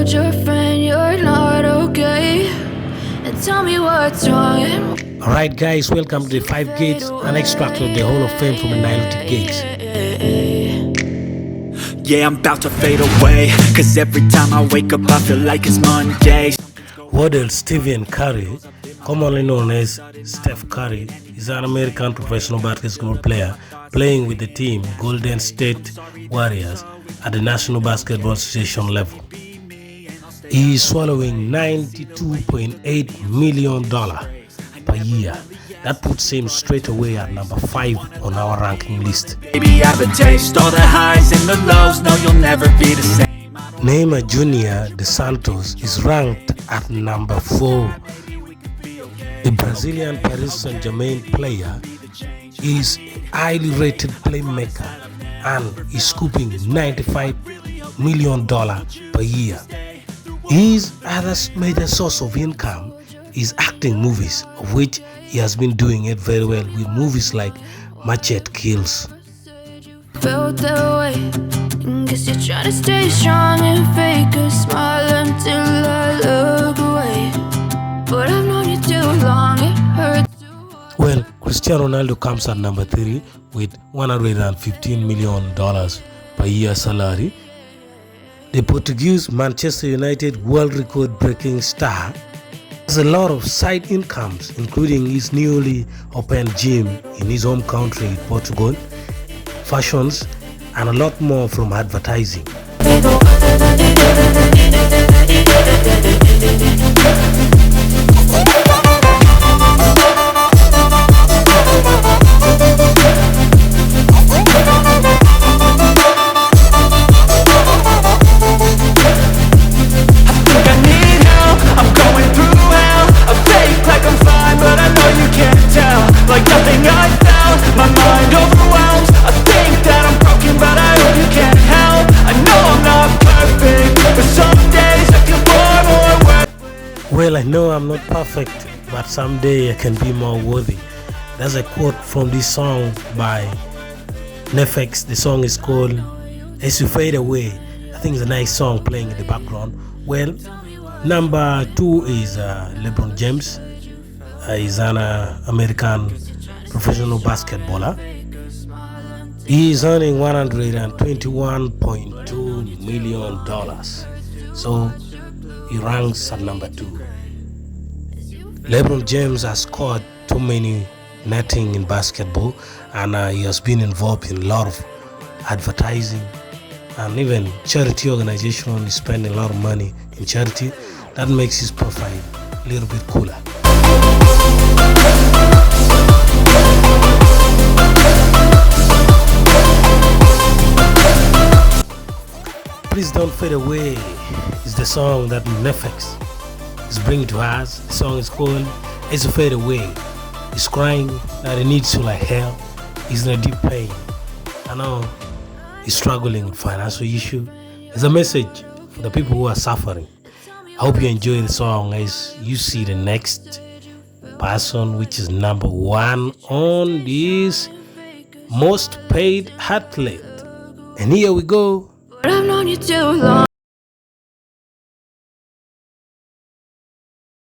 told your friend you're not okay, and tell me what's wrong. Alright guys, welcome to the 5 Gates, an extract of the Hall of Fame from the Nilotic Gates. Yeah, I'm about to fade away, cause every time I wake up I feel like it's Monday. Wardell Stephen Curry, commonly known as Steph Curry, is an American professional basketball player playing with the team Golden State Warriors at the National Basketball Association level. He is swallowing $92.8 million per year. That puts him straight away at number 5 on our ranking list. Baby, have a taste, all the highs and the lows, no, you'll never be the same. Neymar Jr. De Santos is ranked at number 4. The Brazilian Paris Saint-Germain player is a highly rated playmaker and is scooping $95 million per year. His other major source of income is acting movies, of which he has been doing it very well with movies like Machete Kills. Felt that way. Guess you're trying to stay strong and fake a smile until I look away. But I've known you too long, it hurts. Well, Cristiano Ronaldo comes at number 3 with $115 million per year salary. The Portuguese Manchester United world record breaking star has a lot of side incomes, including his newly opened gym in his home country, Portugal, fashions, and a lot more from advertising. Well, I know I'm not perfect, but someday I can be more worthy. That's a quote from this song by Nefex. The song is called As You Fade Away. I think it's a nice song playing in the background. Well, number 2 is LeBron James. He's an American professional basketballer. He is earning $121.2 million. So he ranks at number 2. LeBron James has scored too many netting in basketball, and he has been involved in a lot of advertising and even charity organization. Is spending a lot of money in charity. That makes his profile a little bit cooler. Please Don't Fade Away is the song that Nefex is bringing to us. The song is called As You Fade Away. He's crying that he needs you like hell. He's in a deep pain. I know he's struggling with financial issue. It's a message for the people who are suffering. I hope you enjoy the song as you see the next person, which is number 1 on this most paid athlete. And here we go. But I've known you too long.